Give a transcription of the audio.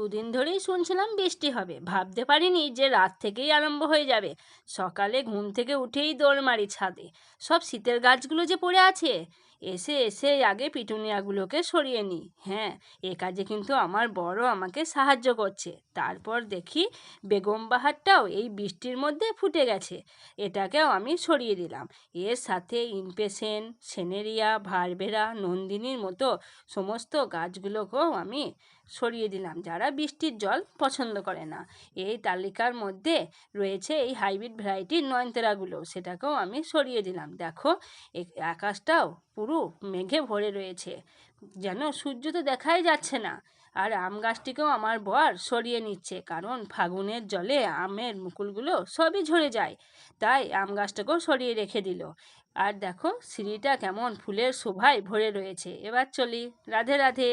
দুদিন ধরেই শুনছিলাম বৃষ্টি হবে, ভাবতে পারিনি যে রাত থেকেই আরম্ভ হয়ে যাবে। সকালে ঘুম থেকে উঠেই দৌড় মারি ছাদে, সব শীতের গাছগুলো যে পড়ে আছে। এসে এসে আগে পিটুনিয়াগুলোকে সরিয়ে নিই। হ্যাঁ, এ কাজে কিন্তু আমার বড় আমাকে সাহায্য করছে। তারপর দেখি বেগম বাহারটাও এই বৃষ্টির মধ্যে ফুটে গেছে, এটাকেও আমি সরিয়ে দিলাম। এর সাথে ইমপেশেন, সেনেরিয়া, ভারবেরা, নন্দিনীর মতো সমস্ত গাছগুলোকেও আমি সরিয়ে দিলাম, যারা বৃষ্টির জল পছন্দ করে না। এই তালিকার মধ্যে রয়েছে এই হাইব্রিড ভ্যারাইটির নয়নতারাগুলো, সেটাকেও আমি সরিয়ে দিলাম। দেখো, আকাশটাও পুরো মেঘে ভরে রয়েছে, যেন সূর্য তো দেখাই যাচ্ছে না। আর আম গাছটিকেও আমার বর সরিয়ে নিচ্ছে, কারণ ফাগুনের জলে আমের মুকুলগুলো সবই ঝরে যায়, তাই আম গাছটাকেও সরিয়ে রেখে দিল। আর দেখো, সিঁড়িটা কেমন ফুলের শোভায় ভরে রয়েছে। এবার চলি, রাধে রাধে।